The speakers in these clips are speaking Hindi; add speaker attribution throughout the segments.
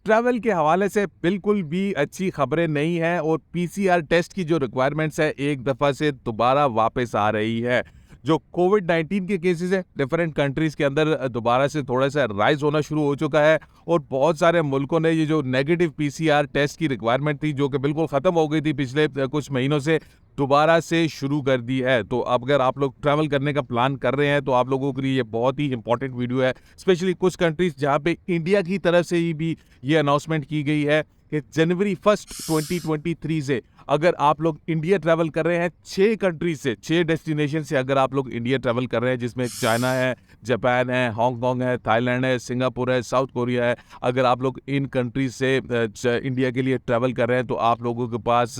Speaker 1: ट्रैवल के हवाले से बिल्कुल भी अच्छी खबरें नहीं हैं और पीसीआर टेस्ट की जो रिक्वायरमेंट्स है एक दफ़ा से दोबारा वापस आ रही है। जो कोविड-19 के केसेस हैं डिफरेंट कंट्रीज़ के अंदर दोबारा से थोड़ा-सा राइज़ होना शुरू हो चुका है और बहुत सारे मुल्कों ने ये जो नेगेटिव पीसीआर टेस्ट की रिक्वायरमेंट थी जो कि बिल्कुल ख़त्म हो गई थी पिछले कुछ महीनों से, दोबारा से शुरू कर दी है। तो अब अगर आप लोग ट्रैवल करने का प्लान कर रहे हैं तो आप लोगों के लिए ये बहुत ही इंपॉर्टेंट वीडियो है। स्पेशली कुछ कंट्रीज़ जहाँ पे इंडिया की तरफ से ही भी ये अनाउंसमेंट की गई है कि जनवरी 1 2023 से अगर आप लोग इंडिया ट्रैवल कर रहे हैं 6 कंट्रीज से, 6 डेस्टिनेशन से अगर आप लोग इंडिया ट्रैवल कर रहे हैं जिसमें चाइना है, जापान है, हांगकांग है, थाईलैंड है, सिंगापुर है, साउथ कोरिया है। अगर आप लोग इन कंट्रीज से इंडिया के लिए ट्रैवल कर रहे हैं तो आप लोगों के पास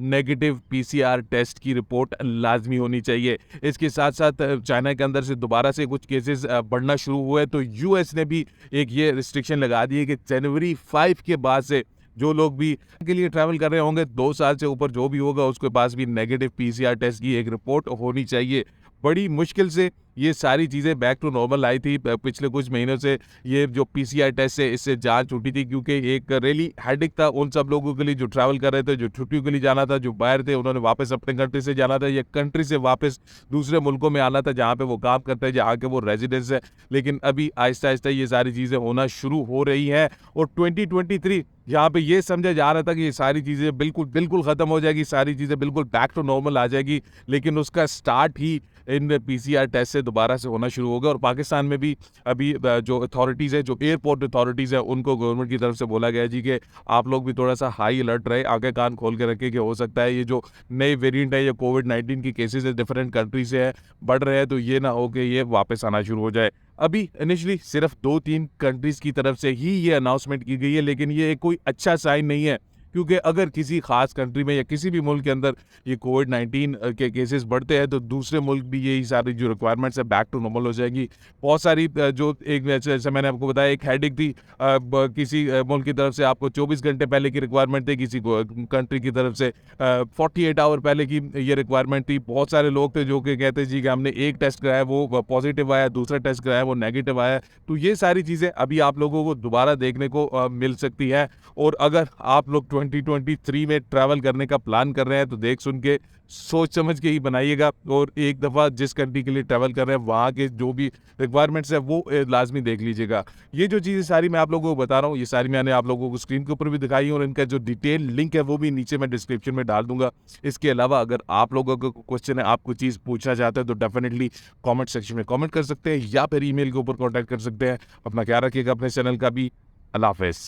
Speaker 1: नेगेटिव पीसीआर टेस्ट की रिपोर्ट लाजमी होनी चाहिए। इसके साथ साथ चाइना के अंदर से दोबारा से कुछ केसेस बढ़ना शुरू हुए तो यूएस ने भी एक ये रिस्ट्रिक्शन लगा दी है कि जनवरी 5 के बाद से जो लोग भी के लिए ट्रैवल कर रहे होंगे 2 साल से ऊपर जो भी होगा उसके पास भी नेगेटिव पीसीआर टेस्ट की एक रिपोर्ट होनी चाहिए। बड़ी मुश्किल से ये सारी चीज़ें बैक टू नॉर्मल आई थी पिछले कुछ महीनों से। ये जो पीसीआर टेस्ट से इससे जान छूटी थी क्योंकि एक रियली हेडेक था उन सब लोगों के लिए जो ट्रैवल कर रहे थे, जो छुट्टियों के लिए जाना था, जो बाहर थे उन्होंने वापस अपने कंट्री से जाना था या कंट्री से वापस दूसरे मुल्कों में आना था जहाँ पे वो काम करते हैं, जहाँ के वो रेजिडेंस है। लेकिन अभी आहिस्ता आहिस्ता ये सारी चीज़ें होना शुरू हो रही हैं और 2023 यहाँ पे ये समझा जा रहा था कि ये सारी चीज़ें बिल्कुल ख़त्म हो जाएगी, सारी चीज़ें बिल्कुल बैक टू नॉर्मल आ जाएगी, लेकिन उसका स्टार्ट ही इन पीसीआर टेस्ट से दोबारा से होना शुरू होगा। और पाकिस्तान में भी अभी जो अथॉरिटीज़ है, जो एयरपोर्ट अथॉरिटीज़ है, उनको गवर्नमेंट की तरफ से बोला गया है जी कि आप लोग भी थोड़ा सा हाई अलर्ट रहे, आंखें कान खोल के रखें कि हो सकता है ये जो नए वेरिएंट है, ये कोविड-19 की केसेस है डिफरेंट कंट्री से है बढ़ रहे हैं, तो ये ना हो कि ये वापस आना शुरू हो जाए। अभी इनिशियली सिर्फ 2-3 कंट्रीज़ की तरफ से ही ये अनाउंसमेंट की गई है, लेकिन ये कोई अच्छा साइन नहीं है क्योंकि अगर किसी खास कंट्री में या किसी भी मुल्क के अंदर ये कोविड-19 के केसेस बढ़ते हैं तो दूसरे मुल्क भी यही सारी जो रिक्वायरमेंट्स है बैक टू नॉर्मल हो जाएगी। बहुत सारी जो एक जैसे मैंने आपको बताया एक हेडेक थी किसी मुल्क की तरफ से आपको 24 घंटे पहले की रिक्वायरमेंट थी, किसी कंट्री की तरफ से 48 आवर पहले की ये रिक्वायरमेंट थी। बहुत सारे लोग थे जो कि कहते जी कि हमने एक टेस्ट कराया वो पॉजिटिव आया, दूसरा टेस्ट कराया वो नेगेटिव आया। तो ये सारी चीज़ें अभी आप लोगों को दोबारा देखने को मिल सकती है। और अगर आप लोग 2023 में ट्रैवल करने का प्लान कर रहे हैं तो देख सुन के सोच समझ के ही बनाइएगा और एक दफ़ा जिस कंट्री के लिए ट्रैवल कर रहे हैं वहाँ के जो भी रिक्वायरमेंट्स है वो लाजमी देख लीजिएगा। ये जो चीज़ें सारी मैं आप लोगों को बता रहा हूँ ये सारी मैंने आप लोगों को स्क्रीन के ऊपर भी दिखाई और इनका जो डिटेल लिंक है वो भी नीचे मैं डिस्क्रिप्शन में डाल दूंगा। इसके अलावा अगर आप लोगों को क्वेश्चन है, आप कोई चीज़ पूछना चाहते हैं तो डेफिनेटली कॉमेंट सेक्शन में कॉमेंट कर सकते हैं या फिर ईमेल के ऊपर कॉन्टैक्ट कर सकते हैं। अपना ख्याल रखिएगा, अपने चैनल का भी। अल्लाह हाफ़िज़।